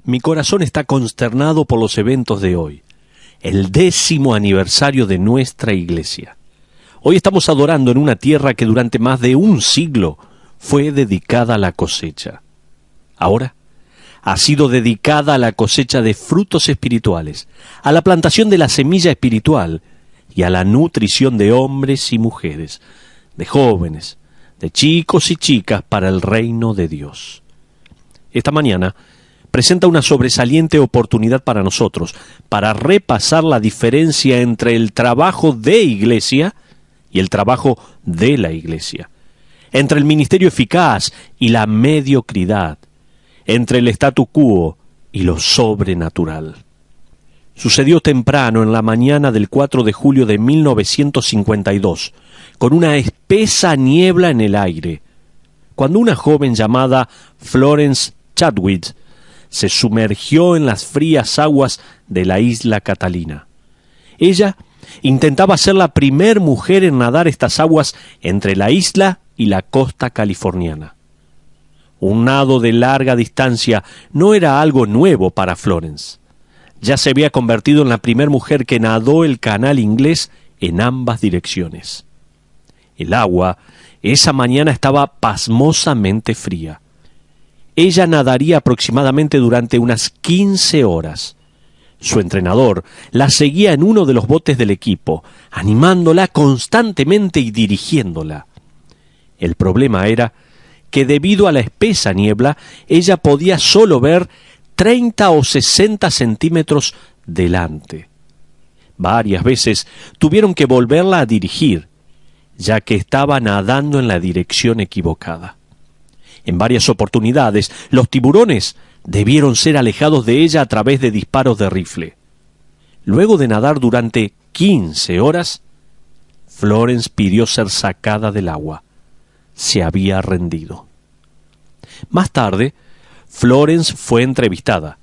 Mi corazón está consternado por los eventos de hoy, el 10º aniversario de nuestra iglesia. Hoy estamos adorando en una tierra que durante más de un siglo fue dedicada a la cosecha. Ahora ha sido dedicada a la cosecha de frutos espirituales, a la plantación de la semilla espiritual y a la nutrición de hombres y mujeres, de jóvenes, de chicos y chicas para el reino de Dios. Esta mañana presenta una sobresaliente oportunidad para nosotros, para repasar la diferencia entre el trabajo de iglesia y el trabajo de la iglesia, entre el ministerio eficaz y la mediocridad, entre el statu quo y lo sobrenatural. Sucedió temprano en la mañana del 4 de julio de 1952, con una espesa niebla en el aire, cuando una joven llamada Florence Chadwick se sumergió en las frías aguas de la isla Catalina. Ella intentaba ser la primer mujer en nadar estas aguas entre la isla y la costa californiana. Un nado de larga distancia no era algo nuevo para Florence. Ya se había convertido en la primer mujer que nadó el canal inglés en ambas direcciones. El agua esa mañana estaba pasmosamente fría. Ella nadaría aproximadamente durante unas 15 horas. Su entrenador la seguía en uno de los botes del equipo, animándola constantemente y dirigiéndola. El problema era que debido a la espesa niebla, ella podía solo ver 30 o 60 centímetros delante. Varias veces tuvieron que volverla a dirigir, ya que estaba nadando en la dirección equivocada. En varias oportunidades, los tiburones debieron ser alejados de ella a través de disparos de rifle. Luego de nadar durante 15 horas, Florence pidió ser sacada del agua. Se había rendido. Más tarde, Florence fue entrevistada.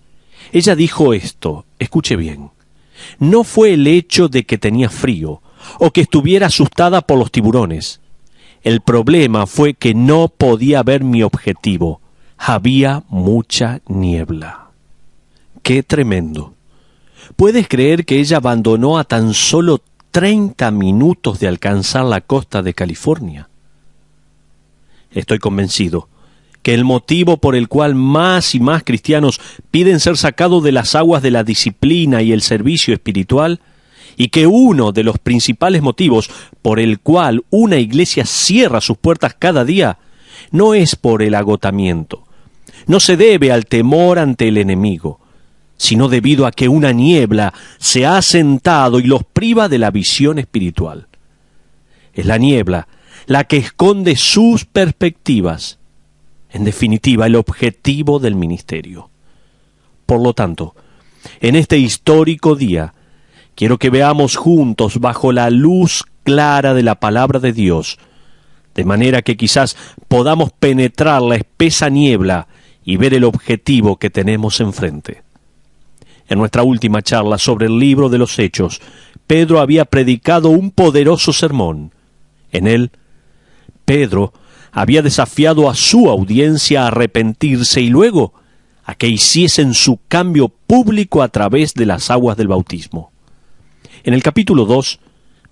Ella dijo esto, escuche bien: no fue el hecho de que tenía frío o que estuviera asustada por los tiburones. El problema fue que no podía ver mi objetivo. Había mucha niebla. ¡Qué tremendo! ¿Puedes creer que ella abandonó a tan solo 30 minutos de alcanzar la costa de California? Estoy convencido que el motivo por el cual más y más cristianos piden ser sacados de las aguas de la disciplina y el servicio espiritual, y que uno de los principales motivos por el cual una iglesia cierra sus puertas cada día, no es por el agotamiento, no se debe al temor ante el enemigo, sino debido a que una niebla se ha sentado y los priva de la visión espiritual. Es la niebla la que esconde sus perspectivas, en definitiva, el objetivo del ministerio. Por lo tanto, en este histórico día, quiero que veamos juntos bajo la luz clara de la palabra de Dios, de manera que quizás podamos penetrar la espesa niebla y ver el objetivo que tenemos enfrente. En nuestra última charla sobre el libro de los Hechos, Pedro había predicado un poderoso sermón. En él, Pedro había desafiado a su audiencia a arrepentirse y luego a que hiciesen su cambio público a través de las aguas del bautismo. En el capítulo 2,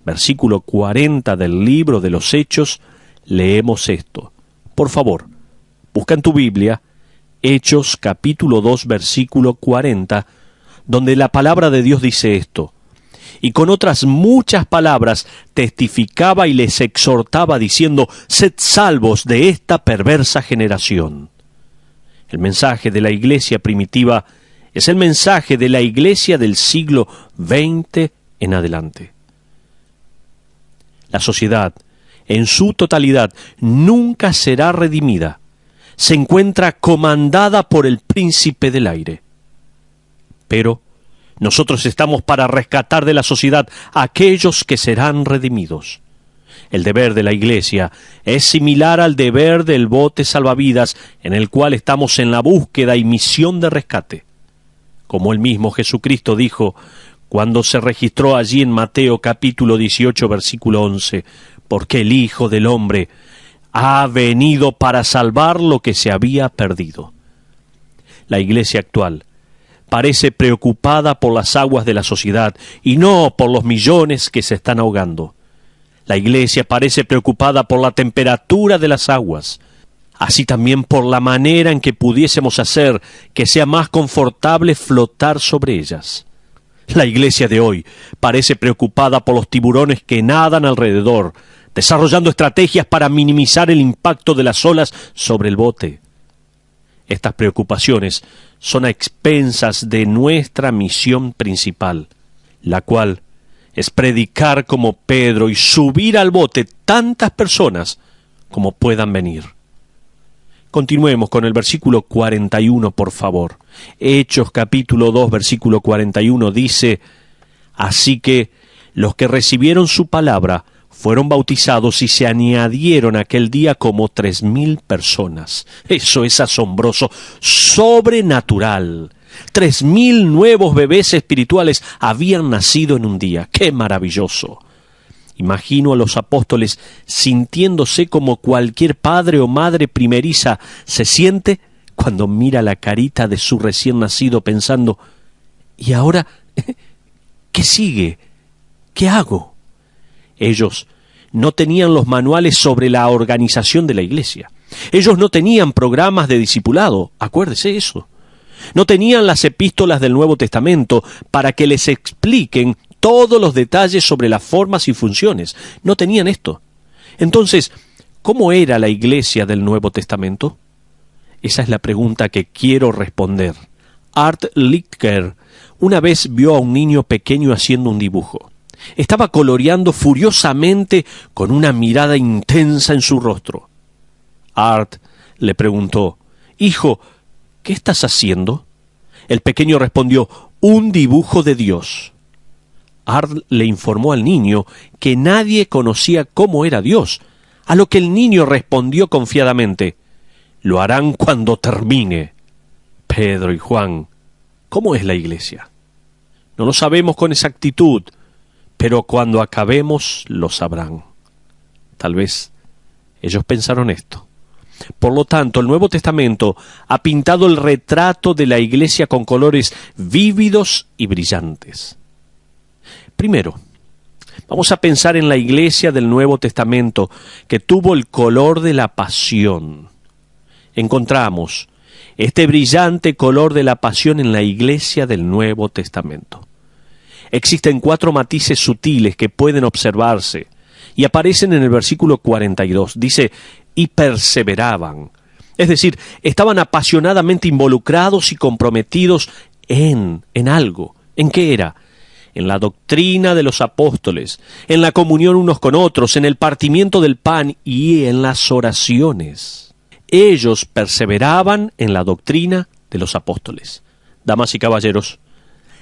versículo 40 del libro de los Hechos, leemos esto. Por favor, busca en tu Biblia Hechos capítulo 2, versículo 40, donde la palabra de Dios dice esto: y con otras muchas palabras testificaba y les exhortaba diciendo: sed salvos de esta perversa generación. El mensaje de la iglesia primitiva es el mensaje de la iglesia del siglo XX en adelante. La sociedad, en su totalidad, nunca será redimida. Se encuentra comandada por el príncipe del aire. Pero nosotros estamos para rescatar de la sociedad a aquellos que serán redimidos. El deber de la iglesia es similar al deber del bote salvavidas en el cual estamos en la búsqueda y misión de rescate. Como el mismo Jesucristo dijo cuando se registró allí en Mateo capítulo 18, versículo 11, porque el Hijo del Hombre ha venido para salvar lo que se había perdido. La iglesia actual parece preocupada por las aguas de la sociedad y no por los millones que se están ahogando. La iglesia parece preocupada por la temperatura de las aguas, así también por la manera en que pudiésemos hacer que sea más confortable flotar sobre ellas. La iglesia de hoy parece preocupada por los tiburones que nadan alrededor, desarrollando estrategias para minimizar el impacto de las olas sobre el bote. Estas preocupaciones son a expensas de nuestra misión principal, la cual es predicar como Pedro y subir al bote tantas personas como puedan venir. Continuemos con el versículo 41, por favor. Hechos capítulo 2, versículo 41 dice: Así que los que recibieron su palabra fueron bautizados y se añadieron aquel día como 3,000 personas. Eso es asombroso, sobrenatural. 3,000 nuevos bebés espirituales habían nacido en un día. ¡Qué maravilloso! Imagino a los apóstoles sintiéndose como cualquier padre o madre primeriza se siente cuando mira la carita de su recién nacido pensando: ¿y ahora qué sigue? ¿Qué hago? Ellos no tenían los manuales sobre la organización de la iglesia. Ellos no tenían programas de discipulado, acuérdese eso. No tenían las epístolas del Nuevo Testamento para que les expliquen todos los detalles sobre las formas y funciones. No tenían esto. Entonces, ¿cómo era la iglesia del Nuevo Testamento? Esa es la pregunta que quiero responder. Art Licker una vez vio a un niño pequeño haciendo un dibujo. Estaba coloreando furiosamente con una mirada intensa en su rostro. Art le preguntó: «Hijo, ¿qué estás haciendo?». El pequeño respondió: «Un dibujo de Dios». Art le informó al niño que nadie conocía cómo era Dios, a lo que el niño respondió confiadamente: «Lo harán cuando termine». Pedro y Juan, ¿cómo es la iglesia? No lo sabemos con exactitud, pero cuando acabemos lo sabrán. Tal vez ellos pensaron esto. Por lo tanto, el Nuevo Testamento ha pintado el retrato de la iglesia con colores vívidos y brillantes. Primero, vamos a pensar en la iglesia del Nuevo Testamento que tuvo el color de la pasión. Encontramos este brillante color de la pasión en la iglesia del Nuevo Testamento. Existen 4 matices sutiles que pueden observarse y aparecen en el versículo 42. Dice: «y perseveraban». Es decir, estaban apasionadamente involucrados y comprometidos en algo. ¿En qué era? En la doctrina de los apóstoles, en la comunión unos con otros, en el partimiento del pan y en las oraciones. Ellos perseveraban en la doctrina de los apóstoles. Damas y caballeros,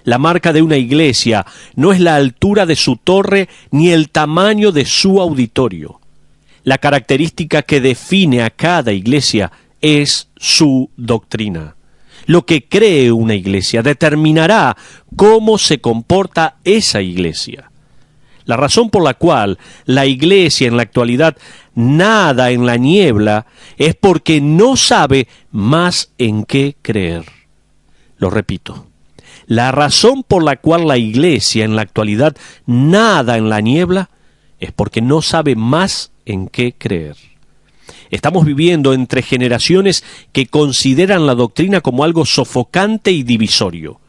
la marca de una iglesia no es la altura de su torre ni el tamaño de su auditorio. La característica que define a cada iglesia es su doctrina. Lo que cree una iglesia determinará cómo se comporta esa iglesia. La razón por la cual la iglesia en la actualidad nada en la niebla es porque no sabe más en qué creer. Lo repito. La razón por la cual la iglesia en la actualidad nada en la niebla es porque no sabe más en qué creer. Estamos viviendo entre generaciones que consideran la doctrina como algo sofocante y divisorio.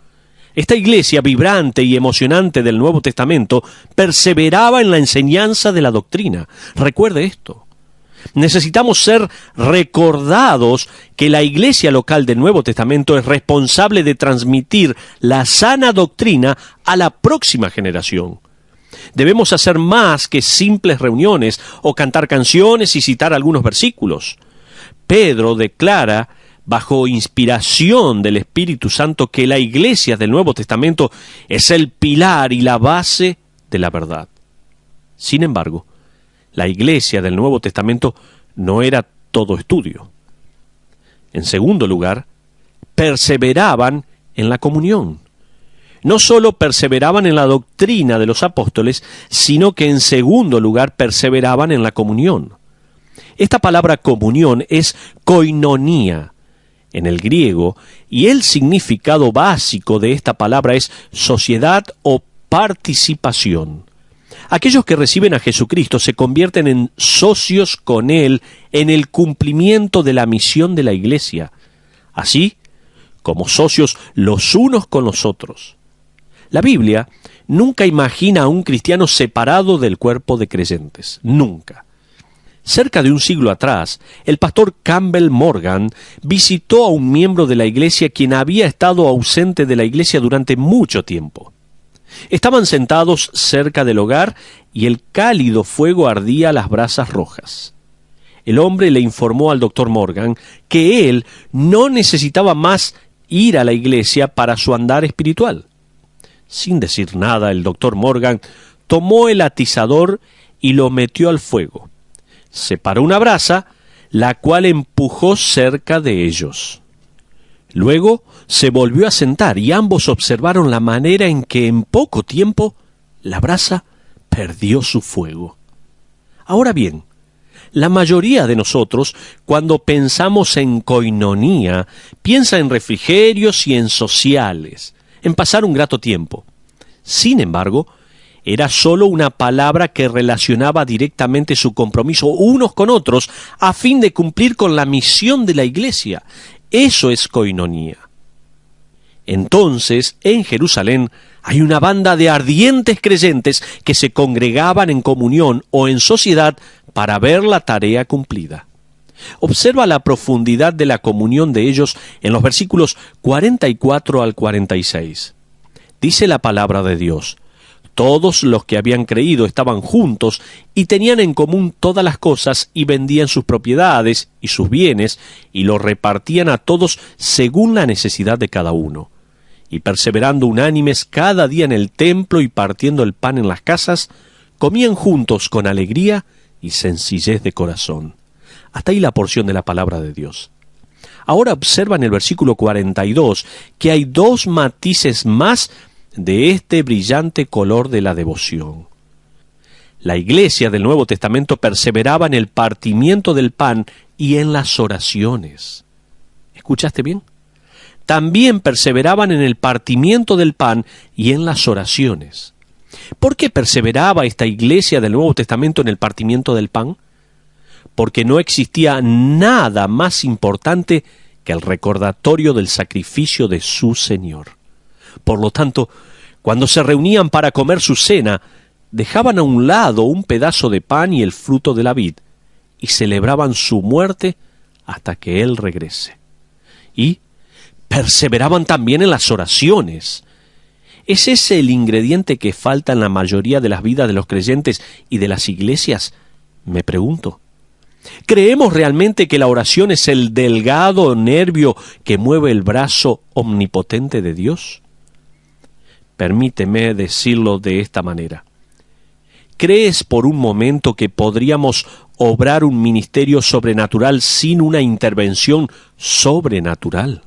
Esta iglesia vibrante y emocionante del Nuevo Testamento perseveraba en la enseñanza de la doctrina. Recuerde esto. Necesitamos ser recordados que la iglesia local del Nuevo Testamento es responsable de transmitir la sana doctrina a la próxima generación. Debemos hacer más que simples reuniones o cantar canciones y citar algunos versículos. Pedro declara, bajo inspiración del Espíritu Santo, que la iglesia del Nuevo Testamento es el pilar y la base de la verdad. Sin embargo, la iglesia del Nuevo Testamento no era todo estudio. En segundo lugar, perseveraban en la comunión. No solo perseveraban en la doctrina de los apóstoles, sino que en segundo lugar perseveraban en la comunión. Esta palabra comunión es koinonía. en el griego, y el significado básico de esta palabra es sociedad o participación. Aquellos que reciben a Jesucristo se convierten en socios con Él en el cumplimiento de la misión de la Iglesia, así como socios los unos con los otros. La Biblia nunca imagina a un cristiano separado del cuerpo de creyentes, nunca. Cerca de un siglo atrás, el pastor Campbell Morgan visitó a un miembro de la iglesia quien había estado ausente de la iglesia durante mucho tiempo. Estaban sentados cerca del hogar y el cálido fuego ardía a las brasas rojas. El hombre le informó al doctor Morgan que él no necesitaba más ir a la iglesia para su andar espiritual. Sin decir nada, el doctor Morgan tomó el atizador y lo metió al fuego. Separó una brasa, la cual empujó cerca de ellos. Luego se volvió a sentar y ambos observaron la manera en que en poco tiempo la brasa perdió su fuego. Ahora bien, la mayoría de nosotros, cuando pensamos en coinonía, piensa en refrigerios y en sociales, en pasar un grato tiempo. Sin embargo, era solo una palabra que relacionaba directamente su compromiso unos con otros a fin de cumplir con la misión de la iglesia. Eso es coinonía. Entonces, en Jerusalén hay una banda de ardientes creyentes que se congregaban en comunión o en sociedad para ver la tarea cumplida. Observa la profundidad de la comunión de ellos en los versículos 44 al 46. Dice la palabra de Dios: todos los que habían creído estaban juntos y tenían en común todas las cosas y vendían sus propiedades y sus bienes y los repartían a todos según la necesidad de cada uno. Y perseverando unánimes cada día en el templo y partiendo el pan en las casas, comían juntos con alegría y sencillez de corazón. Hasta ahí la porción de la palabra de Dios. Ahora observa en el versículo 42 que hay dos matices más de este brillante color de la devoción. La iglesia del Nuevo Testamento perseveraba en el partimiento del pan y en las oraciones. ¿Escuchaste bien? También perseveraban en el partimiento del pan y en las oraciones. ¿Por qué perseveraba esta iglesia del Nuevo Testamento en el partimiento del pan? Porque no existía nada más importante que el recordatorio del sacrificio de su Señor. Por lo tanto, cuando se reunían para comer su cena, dejaban a un lado un pedazo de pan y el fruto de la vid, y celebraban su muerte hasta que Él regrese. Y perseveraban también en las oraciones. ¿Es ese el ingrediente que falta en la mayoría de las vidas de los creyentes y de las iglesias? Me pregunto. ¿Creemos realmente que la oración es el delgado nervio que mueve el brazo omnipotente de Dios? Permíteme decirlo de esta manera. ¿Crees por un momento que podríamos obrar un ministerio sobrenatural sin una intervención sobrenatural?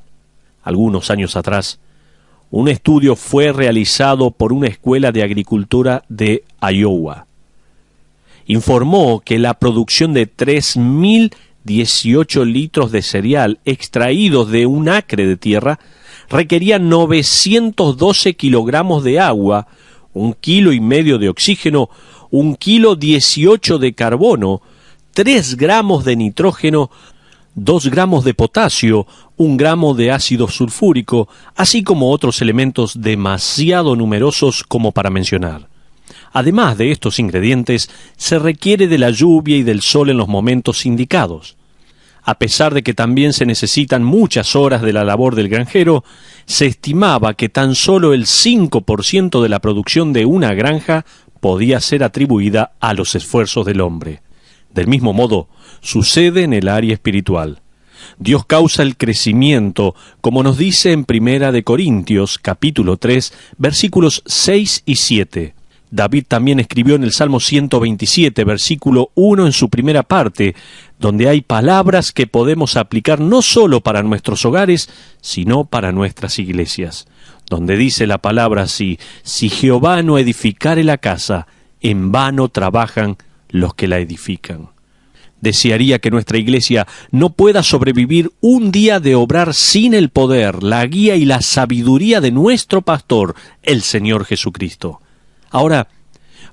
Algunos años atrás, un estudio fue realizado por una escuela de agricultura de Iowa. Informó que la producción de 3.018 litros de cereal extraídos de un acre de tierra requería 912 kilogramos de agua, 1,5 kilos de oxígeno, 1,18 kilos de carbono, 3 gramos de nitrógeno, 2 gramos de potasio, 1 gramo de ácido sulfúrico, así como otros elementos demasiado numerosos como para mencionar. Además de estos ingredientes, se requiere de la lluvia y del sol en los momentos indicados. A pesar de que también se necesitan muchas horas de la labor del granjero, se estimaba que tan solo el 5% de la producción de una granja podía ser atribuida a los esfuerzos del hombre. Del mismo modo, sucede en el área espiritual. Dios causa el crecimiento, como nos dice en 1 Corintios, capítulo 3, versículos 6 y 7. David también escribió en el Salmo 127, versículo 1 en su primera parte, donde hay palabras que podemos aplicar no solo para nuestros hogares, sino para nuestras iglesias, donde dice la palabra así: si Jehová no edificare la casa, en vano trabajan los que la edifican. Desearía que nuestra iglesia no pueda sobrevivir un día de obrar sin el poder, la guía y la sabiduría de nuestro pastor, el Señor Jesucristo. Ahora,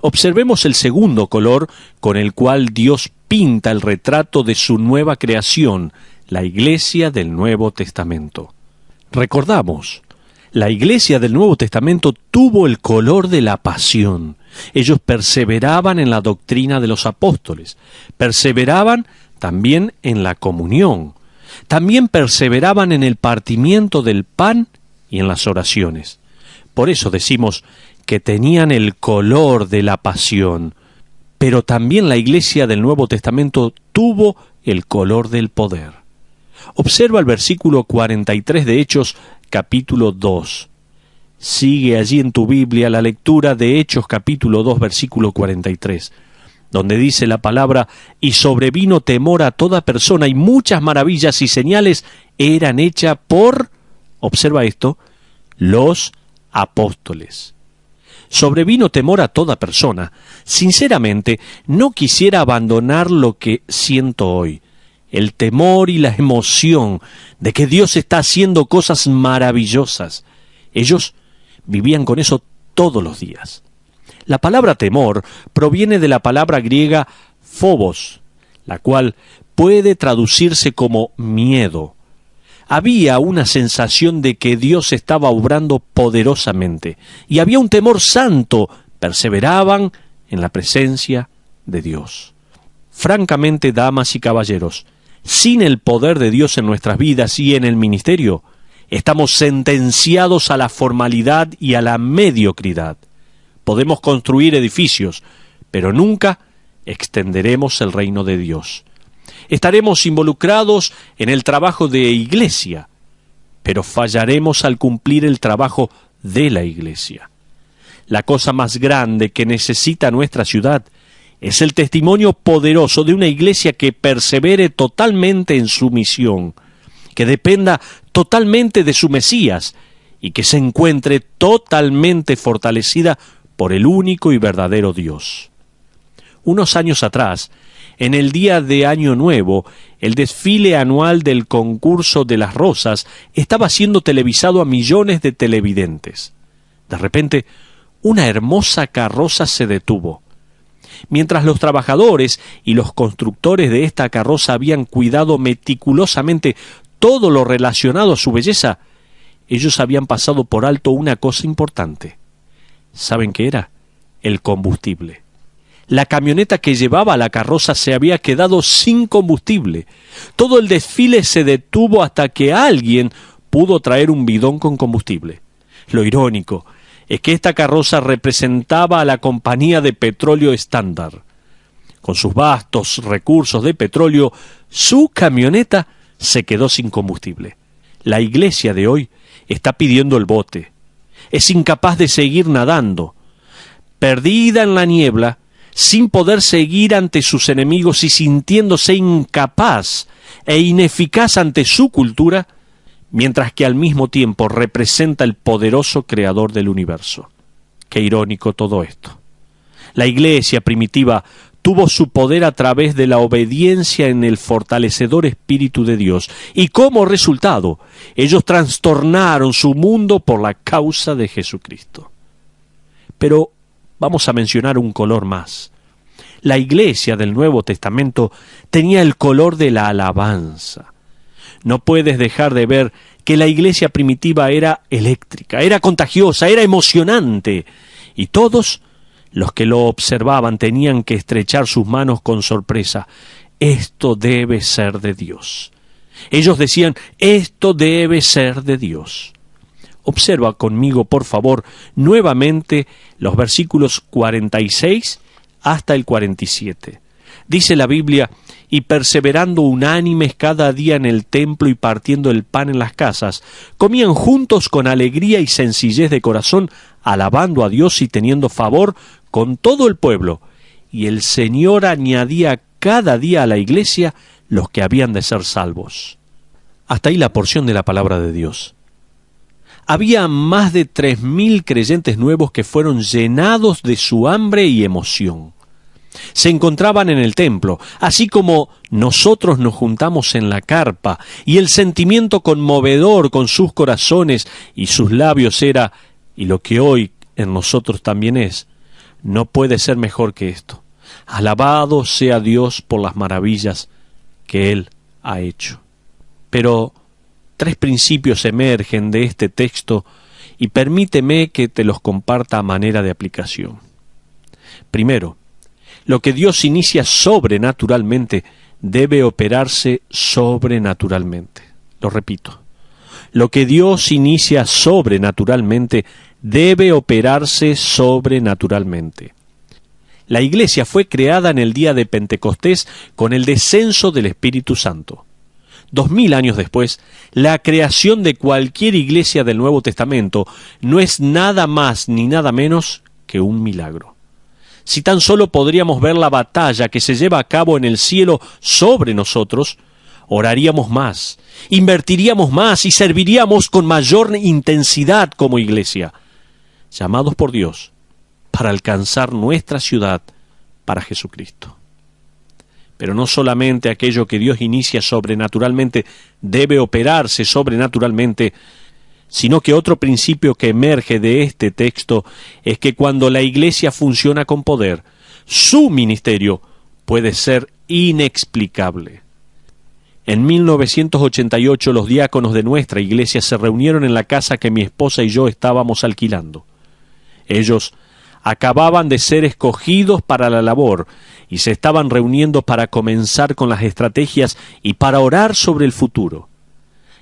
observemos el segundo color con el cual Dios pinta el retrato de su nueva creación, la iglesia del Nuevo Testamento. Recordamos, la iglesia del Nuevo Testamento tuvo el color de la pasión. Ellos perseveraban en la doctrina de los apóstoles, perseveraban también en la comunión, también perseveraban en el partimiento del pan y en las oraciones. Por eso decimos que tenían el color de la pasión, pero también la iglesia del Nuevo Testamento tuvo el color del poder. Observa el versículo 43 de Hechos, capítulo 2. Sigue allí en tu Biblia la lectura de Hechos capítulo 2, versículo 43, donde dice la palabra, y sobrevino temor a toda persona, y muchas maravillas y señales eran hechas por, observa esto, los apóstoles. Sobrevino temor a toda persona. Sinceramente, no quisiera abandonar lo que siento hoy, el temor y la emoción de que Dios está haciendo cosas maravillosas. Ellos vivían con eso todos los días. La palabra temor proviene de la palabra griega phobos, la cual puede traducirse como miedo. Había una sensación de que Dios estaba obrando poderosamente, y había un temor santo. Perseveraban en la presencia de Dios. Francamente, damas y caballeros, sin el poder de Dios en nuestras vidas y en el ministerio, estamos sentenciados a la formalidad y a la mediocridad. Podemos construir edificios, pero nunca extenderemos el reino de Dios. Estaremos involucrados en el trabajo de iglesia, pero fallaremos al cumplir el trabajo de la iglesia. La cosa más grande que necesita nuestra ciudad es el testimonio poderoso de una iglesia que persevere totalmente en su misión, que dependa totalmente de su Mesías y que se encuentre totalmente fortalecida por el único y verdadero Dios. Unos años atrás, en el día de Año Nuevo, el desfile anual del concurso de las rosas estaba siendo televisado a millones de televidentes. De repente, una hermosa carroza se detuvo. Mientras los trabajadores y los constructores de esta carroza habían cuidado meticulosamente todo lo relacionado a su belleza, ellos habían pasado por alto una cosa importante. ¿Saben qué era? El combustible. La camioneta que llevaba la carroza se había quedado sin combustible. Todo el desfile se detuvo hasta que alguien pudo traer un bidón con combustible. Lo irónico es que esta carroza representaba a la compañía de petróleo Standard. Con sus vastos recursos de petróleo, su camioneta se quedó sin combustible. La iglesia de hoy está pidiendo el bote. Es incapaz de seguir nadando. Perdida en la niebla, sin poder seguir ante sus enemigos y sintiéndose incapaz e ineficaz ante su cultura, mientras que al mismo tiempo representa el poderoso creador del universo. Qué irónico todo esto. La iglesia primitiva tuvo su poder a través de la obediencia en el fortalecedor Espíritu de Dios, y como resultado, ellos trastornaron su mundo por la causa de Jesucristo. Pero vamos a mencionar un color más. La iglesia del Nuevo Testamento tenía el color de la alabanza. No puedes dejar de ver que la iglesia primitiva era eléctrica, era contagiosa, era emocionante, y todos los que lo observaban tenían que estrechar sus manos con sorpresa. Esto debe ser de Dios. Ellos decían, esto debe ser de Dios. Observa conmigo, por favor, nuevamente los versículos 46 hasta el 47. Dice la Biblia, y perseverando unánimes cada día en el templo y partiendo el pan en las casas, comían juntos con alegría y sencillez de corazón, alabando a Dios y teniendo favor con todo el pueblo. Y el Señor añadía cada día a la iglesia los que habían de ser salvos. Hasta ahí la porción de la palabra de Dios. Había más de 3.000 creyentes nuevos que fueron llenados de su hambre y emoción. Se encontraban en el templo, así como nosotros nos juntamos en la carpa, y el sentimiento conmovedor con sus corazones y sus labios era, y lo que hoy en nosotros también es, no puede ser mejor que esto. Alabado sea Dios por las maravillas que Él ha hecho. Pero 3 principios emergen de este texto y permíteme que te los comparta a manera de aplicación. Primero, lo que Dios inicia sobrenaturalmente debe operarse sobrenaturalmente. Lo repito. Lo que Dios inicia sobrenaturalmente debe operarse sobrenaturalmente. La iglesia fue creada en el día de Pentecostés con el descenso del Espíritu Santo. 2000 años después, la creación de cualquier iglesia del Nuevo Testamento no es nada más ni nada menos que un milagro. Si tan solo podríamos ver la batalla que se lleva a cabo en el cielo sobre nosotros, oraríamos más, invertiríamos más y serviríamos con mayor intensidad como iglesia, llamados por Dios para alcanzar nuestra ciudad para Jesucristo. Pero no solamente aquello que Dios inicia sobrenaturalmente debe operarse sobrenaturalmente, sino que otro principio que emerge de este texto es que cuando la iglesia funciona con poder, su ministerio puede ser inexplicable. En 1988 los diáconos de nuestra iglesia se reunieron en la casa que mi esposa y yo estábamos alquilando. Ellos acababan de ser escogidos para la labor y se estaban reuniendo para comenzar con las estrategias y para orar sobre el futuro.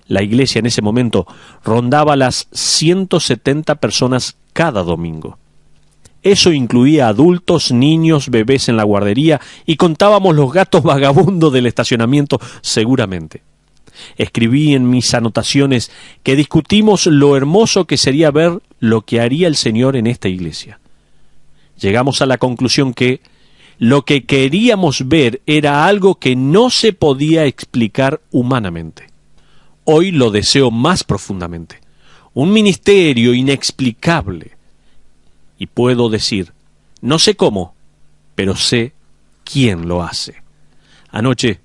La iglesia en ese momento rondaba las 170 personas cada domingo. Eso incluía adultos, niños, bebés en la guardería y contábamos los gatos vagabundos del estacionamiento seguramente. Escribí en mis anotaciones que discutimos lo hermoso que sería ver lo que haría el Señor en esta iglesia. Llegamos a la conclusión que lo que queríamos ver era algo que no se podía explicar humanamente. Hoy lo deseo más profundamente. Un ministerio inexplicable. Y puedo decir, no sé cómo, pero sé quién lo hace. Anoche,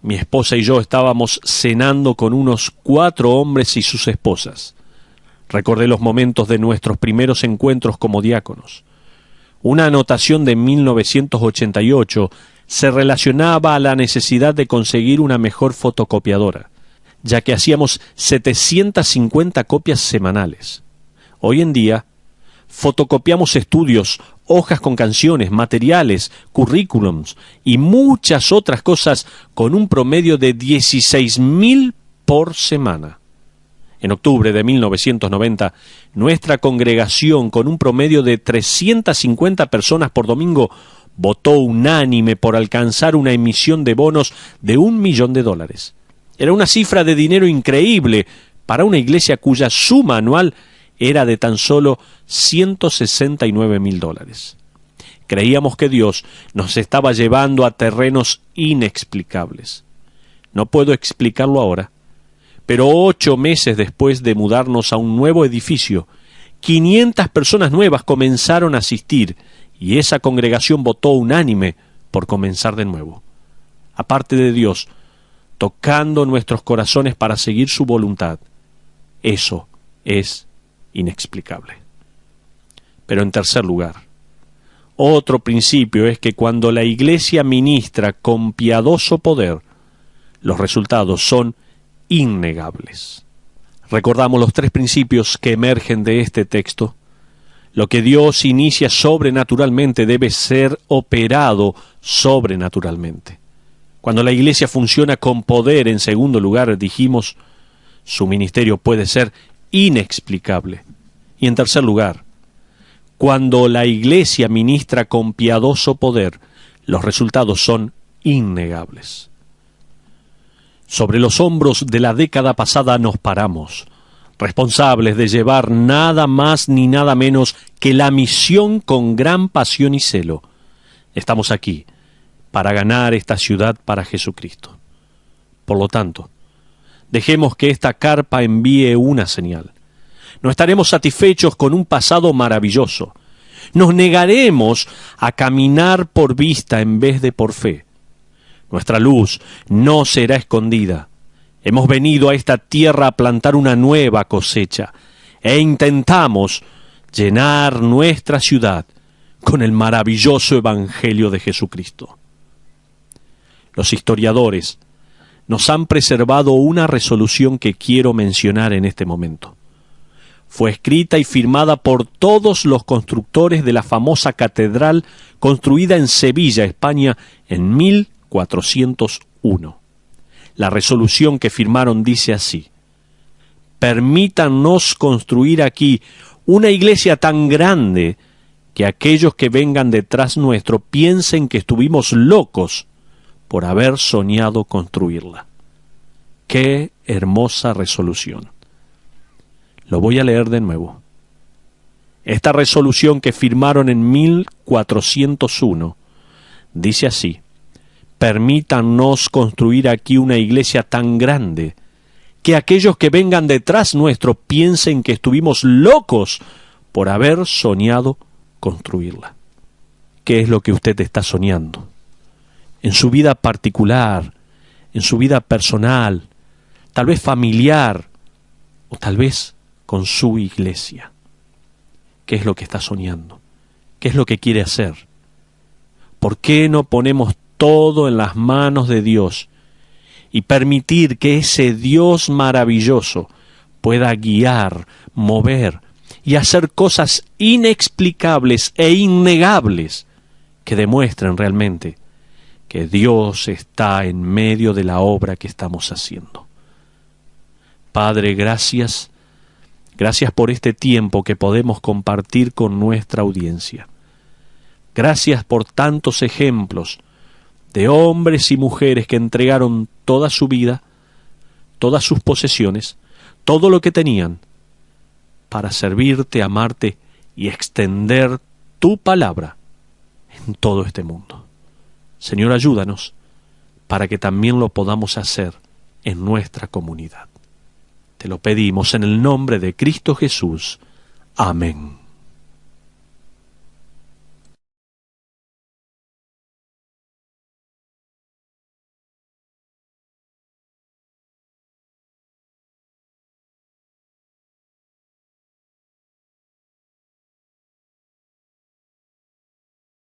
mi esposa y yo estábamos cenando con unos 4 hombres y sus esposas. Recordé los momentos de nuestros primeros encuentros como diáconos. Una anotación de 1988 se relacionaba a la necesidad de conseguir una mejor fotocopiadora, ya que hacíamos 750 copias semanales. Hoy en día, fotocopiamos estudios, hojas con canciones, materiales, currículums y muchas otras cosas con un promedio de 16.000 por semana. En octubre de 1990, nuestra congregación, con un promedio de 350 personas por domingo, votó unánime por alcanzar una emisión de bonos de $1 millón. Era una cifra de dinero increíble para una iglesia cuya suma anual era de tan solo $169,000. Creíamos que Dios nos estaba llevando a terrenos inexplicables. No puedo explicarlo ahora, pero 8 meses después de mudarnos a un nuevo edificio, 500 personas nuevas comenzaron a asistir y esa congregación votó unánime por comenzar de nuevo. Aparte de Dios, tocando nuestros corazones para seguir su voluntad, eso es inexplicable. Pero en tercer lugar, otro principio es que cuando la iglesia ministra con piadoso poder, los resultados son innegables. Recordamos los 3 principios que emergen de este texto. Lo que Dios inicia sobrenaturalmente debe ser operado sobrenaturalmente. Cuando la iglesia funciona con poder, en segundo lugar, dijimos, su ministerio puede ser inexplicable. Y en tercer lugar, cuando la iglesia ministra con piadoso poder, los resultados son innegables. Sobre los hombros de la década pasada nos paramos, responsables de llevar nada más ni nada menos que la misión con gran pasión y celo. Estamos aquí para ganar esta ciudad para Jesucristo. Por lo tanto, dejemos que esta carpa envíe una señal. No estaremos satisfechos con un pasado maravilloso. Nos negaremos a caminar por vista en vez de por fe. Nuestra luz no será escondida. Hemos venido a esta tierra a plantar una nueva cosecha e intentamos llenar nuestra ciudad con el maravilloso Evangelio de Jesucristo. Los historiadores nos han preservado una resolución que quiero mencionar en este momento. Fue escrita y firmada por todos los constructores de la famosa catedral construida en Sevilla, España, en 1401. La resolución que firmaron dice así: permítanos construir aquí una iglesia tan grande que aquellos que vengan detrás nuestro piensen que estuvimos locos por haber soñado construirla. ¡Qué hermosa resolución! Lo voy a leer de nuevo. Esta resolución que firmaron en 1401 dice así: permítanos construir aquí una iglesia tan grande que aquellos que vengan detrás nuestro piensen que estuvimos locos por haber soñado construirla. ¿Qué es lo que usted está soñando? En su vida particular, en su vida personal, tal vez familiar, o tal vez con su iglesia. ¿Qué es lo que está soñando? ¿Qué es lo que quiere hacer? ¿Por qué no ponemos todo en las manos de Dios y permitir que ese Dios maravilloso pueda guiar, mover y hacer cosas inexplicables e innegables que demuestren realmente que Dios está en medio de la obra que estamos haciendo? Padre, gracias. Gracias por este tiempo que podemos compartir con nuestra audiencia. Gracias por tantos ejemplos de hombres y mujeres que entregaron toda su vida, todas sus posesiones, todo lo que tenían, para servirte, amarte y extender tu palabra en todo este mundo. Señor, ayúdanos para que también lo podamos hacer en nuestra comunidad. Te lo pedimos en el nombre de Cristo Jesús. Amén.